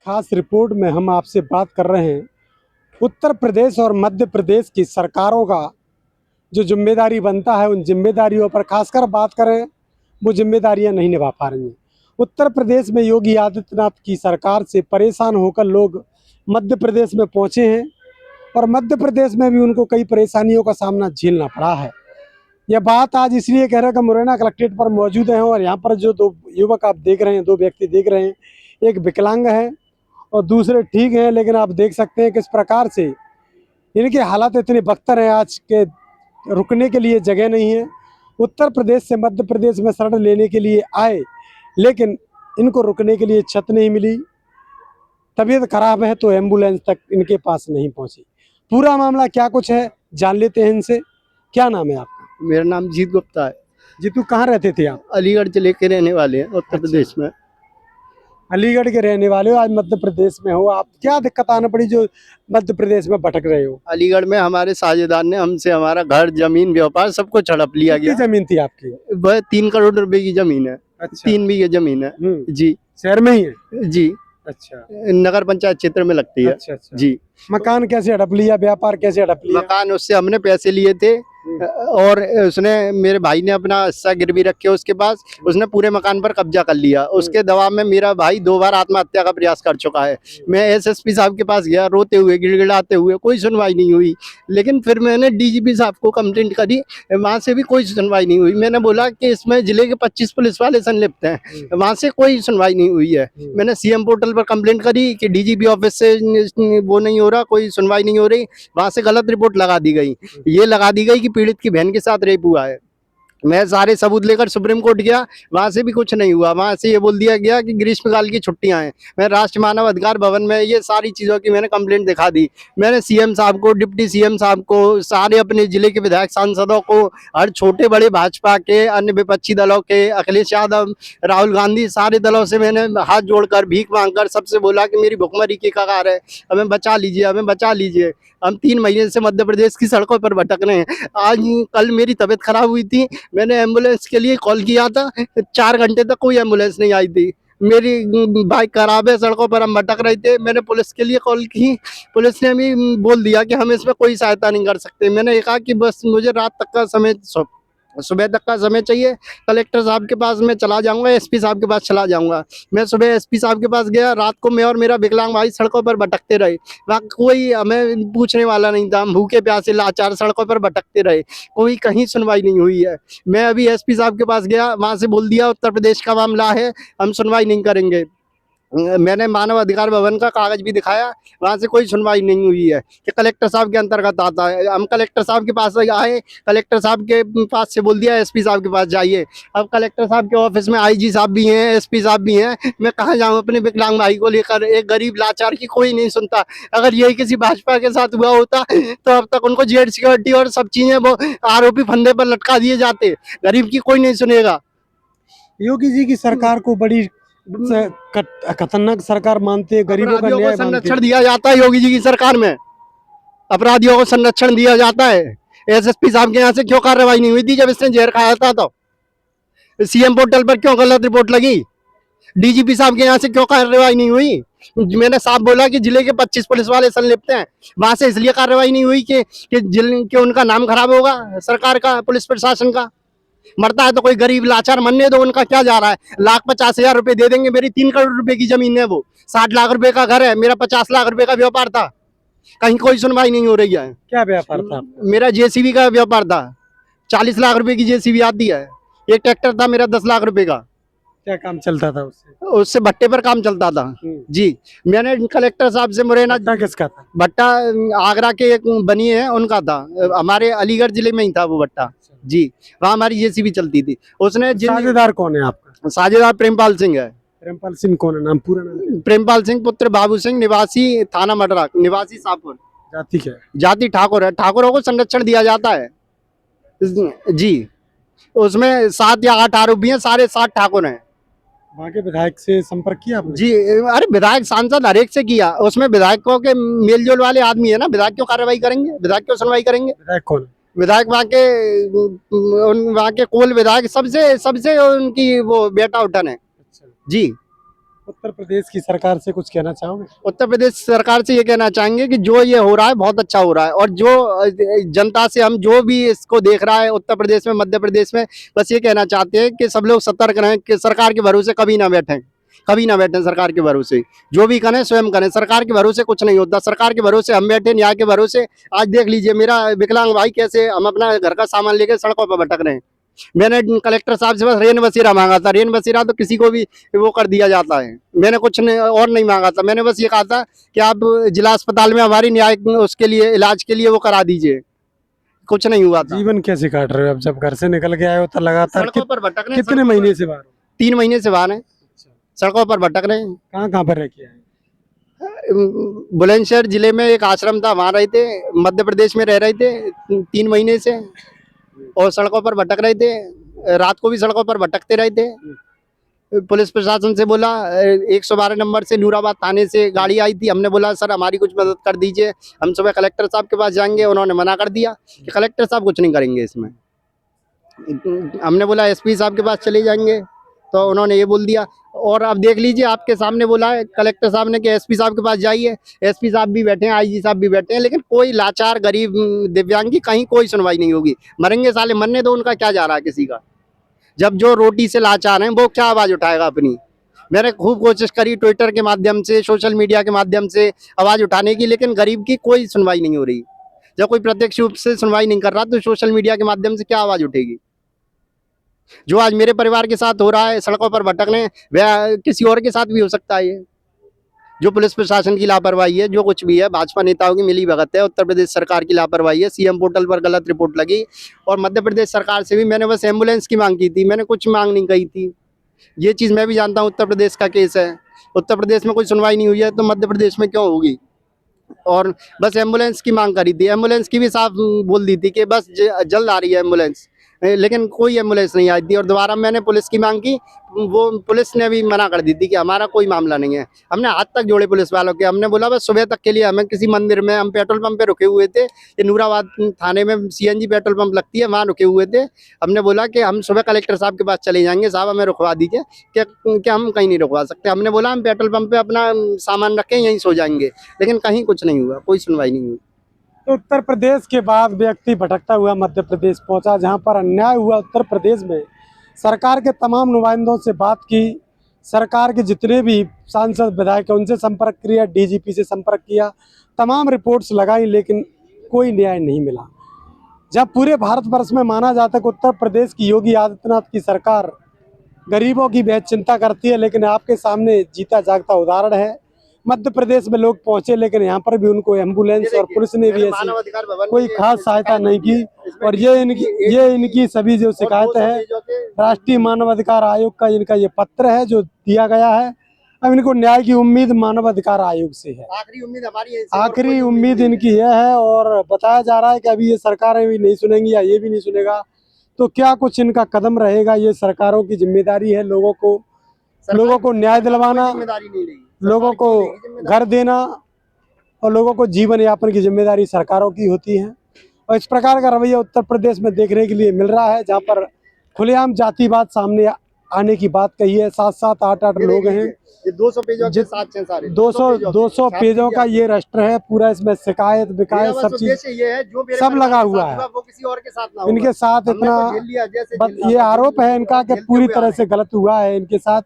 खास रिपोर्ट में हम आपसे बात कर रहे हैं उत्तर प्रदेश और मध्य प्रदेश की सरकारों का जो जिम्मेदारी बनता है उन जिम्मेदारियों पर खासकर बात करें, वो जिम्मेदारियां नहीं निभा पा रही हैं। उत्तर प्रदेश में योगी आदित्यनाथ की सरकार से परेशान होकर लोग मध्य प्रदेश में पहुंचे हैं और मध्य प्रदेश में भी उनको कई परेशानियों का सामना झेलना पड़ा है। यह बात आज इसलिए कह रहे हैं कि मुरैना कलेक्ट्रेट पर मौजूद हैं और यहाँ पर जो दो युवक आप देख रहे हैं, दो व्यक्ति देख रहे हैं, एक विकलांग है और दूसरे ठीक हैं, लेकिन आप देख सकते हैं किस प्रकार से इनके हालात इतने बदतर हैं आज के रुकने के लिए जगह नहीं है। उत्तर प्रदेश से मध्य प्रदेश में शरण लेने के लिए आए, लेकिन इनको रुकने के लिए छत नहीं मिली, तबीयत खराब है तो एम्बुलेंस तक इनके पास नहीं पहुंची। पूरा मामला क्या कुछ है जान लेते हैं इनसे। क्या नाम है आपका? मेरा नाम जीत गुप्ता है। जीतू, कहाँ रहते थे आप? अलीगढ़ जिले के रहने वाले हैं, उत्तर प्रदेश में। अलीगढ़ के रहने वाले हो, आज मध्य प्रदेश में हो। आप क्या दिक्कत आना पड़ी जो मध्य प्रदेश में भटक रहे हो? अलीगढ़ में हमारे साझेदार ने हमसे हमारा घर, जमीन, व्यापार सब कुछ हड़प लिया कितनी गया। जमीन थी आपकी? वह 3 करोड़ रुपए की जमीन है। अच्छा। 3 बीघे जमीन है जी। शहर में ही है? जी। अच्छा। नगर पंचायत क्षेत्र में लगती है। अच्छा अच्छा। जी। मकान कैसे हड़प लिया, व्यापार कैसे हड़प लिया? मकान उससे हमने पैसे लिए थे और उसने, मेरे भाई ने अपना हिस्सा गिरवी रखे उसके पास, उसने पूरे मकान पर कब्जा कर लिया। उसके दबाव में मेरा भाई 2 बार आत्महत्या का प्रयास कर चुका है। मैं एसएसपी साहब के पास गया, रोते हुए, गिड़गिड़ाते हुए, कोई सुनवाई नहीं हुई। लेकिन फिर मैंने डीजीपी साहब को कंप्लेंट करी, वहाँ से भी कोई सुनवाई नहीं हुई। मैंने बोला कि इसमें जिले के 25 पुलिस वाले संलिप्त हैं, वहाँ से कोई सुनवाई नहीं हुई है। मैंने सीएम पोर्टल पर कंप्लेंट करी कि डीजीपी ऑफिस से वो नहीं हो रहा, कोई सुनवाई नहीं हो रही। वहाँ से गलत रिपोर्ट लगा दी गई। ये लगा दी गई कि पीड़ित की बहन के साथ रेप हुआ है। मैं सारे सबूत लेकर सुप्रीम कोर्ट गया, वहां से भी कुछ नहीं हुआ। वहां से ये बोल दिया गया कि ग्रीष्मकाल की छुट्टियां हैं। मैं राष्ट्रीय मानव अधिकार भवन में ये सारी चीजों की मैंने कंप्लेंट दिखा दी। मैंने सीएम साहब को, डिप्टी सीएम साहब को, सारे अपने जिले के विधायक सांसदों को, हर छोटे बड़े भाजपा के, अन्य विपक्षी दलों के, अखिलेश यादव, राहुल गांधी, सारे दलों से मैंने हाथ जोड़कर, भीख मांगकर सबसे बोला कि मेरी भुखमरी की कगार है, हमें बचा लीजिए, हमें बचा लीजिए। हम 3 महीने से मध्य प्रदेश की सड़कों पर भटक रहे हैं। आज कल मेरी तबीयत खराब हुई थी, मैंने एम्बुलेंस के लिए कॉल किया था, 4 घंटे तक कोई एम्बुलेंस नहीं आई थी। मेरी बाइक खराब है, सड़कों पर हम भटक रहे थे। मैंने पुलिस के लिए कॉल की, पुलिस ने भी बोल दिया कि हम इसमें कोई सहायता नहीं कर सकते। मैंने कहा कि बस मुझे रात तक का समय, सुबह तक का समय चाहिए। कलेक्टर साहब के पास मैं चला जाऊंगा, एसपी साहब के पास चला जाऊंगा। मैं सुबह एसपी साहब के पास गया, रात को मैं और मेरा विकलांग भाई सड़कों पर भटकते रहे। वहाँ कोई हमें पूछने वाला नहीं था, हम भूखे प्यासे लाचार सड़कों पर भटकते रहे, कोई कहीं सुनवाई नहीं हुई है। मैं अभी एसपी साहब के पास गया, वहाँ से बोल दिया उत्तर प्रदेश का मामला है, हम सुनवाई नहीं करेंगे। मैंने मानव अधिकार भवन का कागज भी दिखाया, वहाँ से कोई सुनवाई नहीं हुई है कि कलेक्टर साहब के अंतर्गत आता है। हम कलेक्टर साहब के पास आए, कलेक्टर साहब के पास से बोल दिया एसपी साहब के पास जाइए। अब कलेक्टर साहब के ऑफिस में आईजी साहब भी हैं, एसपी साहब भी हैं। मैं कहाँ जाऊँ अपने विकलांग भाई को लेकर? एक गरीब लाचार की कोई नहीं सुनता। अगर यही किसी भाजपा के साथ हुआ होता तो अब तक उनको जेड सिक्योरिटी और सब चीजें वो आरोपी फंदे पर लटका दिए जाते। गरीब की कोई नहीं सुनेगा। योगी जी की सरकार को बड़ी खतरनाक सरकार मानते हैं, गरीबों का न्याय संरक्षण दिया जाता है योगी जी की सरकार में, अपराधियों को संरक्षण दिया जाता है। एसएसपी साहब के यहाँ से क्यों कार्रवाई नहीं हुई थी जब इसने जहर खाया था? तो सीएम पोर्टल पर क्यों गलत रिपोर्ट लगी? डीजीपी साहब के यहाँ से क्यों कार्रवाई नहीं हुई? मैंने साफ बोला कि जिले के 25 पुलिस वाले संलिप्त हैं, वहां से इसलिए कार्रवाई नहीं हुई कि जिले के उनका नाम खराब होगा, सरकार का, पुलिस प्रशासन का। मरता है तो कोई गरीब लाचार मरने दो, उनका क्या जा रहा है? 1,50,000 रुपए दे देंगे। मेरी 3 करोड़ रुपए की जमीन है, वो 60 लाख रुपए का घर है, मेरा 50 लाख रुपए का व्यापार था, कहीं कोई सुनवाई नहीं हो रही है। क्या व्यापार था? मेरा जेसीबी का व्यापार था, 40 लाख रुपए की जेसीबी आती है। एक ट्रैक्टर था मेरा 10 लाख रुपए का। क्या काम चलता था उससे? उससे भट्टे पर काम चलता था जी। मैंने कलेक्टर साहब से मुरैना, किसका था भट्टा? आगरा के एक बनी है उनका था, हमारे अलीगढ़ जिले में ही था वो भट्टा जी। वहाँ हमारी जेसीबी चलती थी। उसने, साझेदार कौन है आपका? साझेदार प्रेमपाल सिंह है। प्रेमपाल सिंह कौन है? नाम, पूरा नाम? प्रेमपाल सिंह पुत्र बाबू सिंह, निवासी थाना मडरा, निवासी शाहपुर। जाति क्या है? जाति ठाकुर है। ठाकुरों को संरक्षण दिया जाता है जी। उसमें 7 या 8 आरोपी हैं, सारे 7 ठाकुर हैं। वहाँ के विधायक से संपर्क किया आपने? जी, अरे विधायक सांसद हर एक से किया। उसमें विधायकों के मेलजोल वाले आदमी है ना, विधायक क्यों कार्रवाई करेंगे? विधायक क्यों सुनवाई करेंगे? विधायक कौन है? विधायक वहाँ के कोल विधायक, सबसे उनकी वो बेटा उठन है जी। उत्तर प्रदेश की सरकार से कुछ कहना चाहोगे? उत्तर प्रदेश सरकार से ये कहना चाहेंगे कि जो ये हो रहा है बहुत अच्छा हो रहा है, और जो जनता से हम जो भी इसको देख रहा है उत्तर प्रदेश में, मध्य प्रदेश में, बस ये कहना चाहते हैं कि सब लोग सतर्क रहें, कि सरकार के भरोसे कभी ना बैठें, कभी ना बैठें सरकार के भरोसे। जो भी करें स्वयं करें, सरकार के भरोसे कुछ नहीं होता। सरकार के भरोसे हम बैठे, न्याय के भरोसे। आज देख लीजिए मेरा विकलांग भाई कैसे, हम अपना घर का सामान लेके सड़कों पर भटक रहे हैं। मैंने कलेक्टर साहब से बस रेन बसेरा मांगा था। रेन बसेरा तो किसी को भी वो कर दिया जाता है। मैंने कुछ नहीं और नहीं मांगा था। मैंने बस ये कहा था कि आप जिला अस्पताल में हमारी न्याय उसके लिए, इलाज के लिए वो करा दीजिए। कुछ नहीं हुआ था। जीवन कैसे काट रहे हो अब, जब घर से निकल के आए हो तो लगातार सड़कों पर भटक रहे हैं। कितने महीने से बाहर हो? 3 महीने से बाहर हैं, सड़कों पर भटक रहे हैं। कहाँ पर रह के आए? बुलंदशहर जिले में एक आश्रम था, वहाँ रहे थे। मध्य प्रदेश में रह रहे थे 3 महीने से, और सड़कों पर भटक रहे थे। रात को भी सड़कों पर भटकते रहे थे। पुलिस प्रशासन से बोला, 112 नंबर से नूराबाद थाने से गाड़ी आई थी। हमने बोला सर हमारी कुछ मदद कर दीजिए, हम सुबह कलेक्टर साहब के पास जाएंगे। उन्होंने मना कर दिया कि कलेक्टर साहब कुछ नहीं करेंगे इसमें। हमने बोला एसपी साहब के पास चले जाएंगे, तो उन्होंने ये बोल दिया। और अब देख लीजिए आपके सामने बोला है कलेक्टर साहब ने कि एसपी साहब के पास जाइए। एसपी साहब भी बैठे हैं, आईजी साहब भी बैठे हैं, लेकिन कोई लाचार गरीब दिव्यांग की कहीं कोई सुनवाई नहीं होगी। मरेंगे साले मरने दो, उनका क्या जा रहा है किसी का। जब जो रोटी से लाचार हैं वो क्या आवाज उठाएगा अपनी। मैंने खूब कोशिश करी ट्विटर के माध्यम से, सोशल मीडिया के माध्यम से आवाज उठाने की, लेकिन गरीब की कोई सुनवाई नहीं हो रही। जब कोई प्रत्यक्ष रूप से सुनवाई नहीं कर रहा तो सोशल मीडिया के माध्यम से क्या आवाज उठेगी। जो आज मेरे परिवार के साथ हो रहा है, सड़कों पर भटकने, वह किसी और के साथ भी हो सकता है। ये जो पुलिस प्रशासन की लापरवाही है, जो कुछ भी है, भाजपा नेताओं की मिली भगत है, उत्तर प्रदेश सरकार की लापरवाही है। सीएम पोर्टल पर गलत रिपोर्ट लगी, और मध्य प्रदेश सरकार से भी मैंने बस एम्बुलेंस की मांग की थी, मैंने कुछ मांग नहीं कही थी। ये चीज़ मैं भी जानता हूँ, उत्तर प्रदेश का केस है। उत्तर प्रदेश में कोई सुनवाई नहीं हुई है तो मध्य प्रदेश में क्यों होगी। और बस एम्बुलेंस की मांग करी थी, एम्बुलेंस की भी साफ बोल दी थी कि बस जल्द आ रही है एम्बुलेंस, लेकिन कोई एम्बुलेंस नहीं आई थी। और दोबारा मैंने पुलिस की मांग की, वो पुलिस ने भी मना कर दी थी कि हमारा कोई मामला नहीं है। हमने हाथ तक जोड़े पुलिस वालों के, हमने बोला बस सुबह तक के लिए हमें किसी मंदिर में, हम पेट्रोल पंप पे रुके हुए थे। ये नूराबाद थाने में सीएनजी पेट्रोल पंप लगती है, वहाँ रुके हुए थे। हमने बोला कि हम सुबह कलेक्टर साहब के पास चले जाएंगे, साहब हमें रुकवा दीजिए। क्या हम कहीं नहीं रुकवा सकते। हमने बोला हम पेट्रोल पंप पे अपना सामान रखें, यहीं सो जाएंगे, लेकिन कहीं कुछ नहीं हुआ, कोई सुनवाई नहीं हुई। तो उत्तर प्रदेश के बाद व्यक्ति भटकता हुआ मध्य प्रदेश पहुंचा, जहां पर अन्याय हुआ। उत्तर प्रदेश में सरकार के तमाम नुमाइंदों से बात की, सरकार के जितने भी सांसद विधायक हैं उनसे संपर्क किया, डीजीपी से संपर्क किया, तमाम रिपोर्ट्स लगाई, लेकिन कोई न्याय नहीं मिला। जब पूरे भारतवर्ष में माना जाता है कि उत्तर प्रदेश की योगी आदित्यनाथ की सरकार गरीबों की बेहद चिंता करती है, लेकिन आपके सामने जीता जागता उदाहरण है। मध्य प्रदेश में लोग पहुंचे, लेकिन यहाँ पर भी उनको एम्बुलेंस और पुलिस ने भी ऐसी कोई खास सहायता नहीं की। और ये इनकी सभी जो शिकायत है, राष्ट्रीय मानव अधिकार आयोग का इनका ये पत्र है जो दिया गया है। अब इनको न्याय की उम्मीद मानव अधिकार आयोग से है। आखिरी उम्मीद हमारी है, आखिरी उम्मीद इनकी यह है, और बताया जा रहा है कि अभी ये सरकारें भी नहीं सुनेंगी या ये भी नहीं सुनेगा तो क्या कुछ इनका कदम रहेगा। ये सरकारों की जिम्मेदारी है लोगों को न्याय दिलवाना, लोगों को घर देना, और लोगों को जीवन यापन की जिम्मेदारी सरकारों की होती है। और इस प्रकार का रवैया उत्तर प्रदेश में देखने के लिए मिल रहा है, जहाँ पर खुलेआम जातिवाद सामने आने की बात कही है। 7-7, 8-8 लोग हैं। ये 200 पेजों के साथ हैं सारे। 200 पेजों का ये रजिस्टर है पूरा। इसमें शिकायत बिकायत सब चीज ये है, जो मेरे सब लगा हुआ है। वो किसी और के साथ ना होगा। इनके साथ इतना ये आरोप है इनका कि पूरी तरह से गलत हुआ है इनके साथ।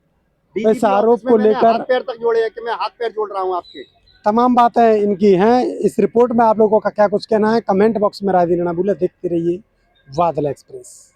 इस आरोप को लेकर हाथ पैर तक जोड़े हैं कि मैं हाथ पैर जोड़ रहा हूँ आपके। तमाम बातें इनकी हैं। इस रिपोर्ट में आप लोगों का क्या कुछ कहना है, कमेंट बॉक्स में राय देना ना भूलें। देखते रहिए बादल एक्सप्रेस।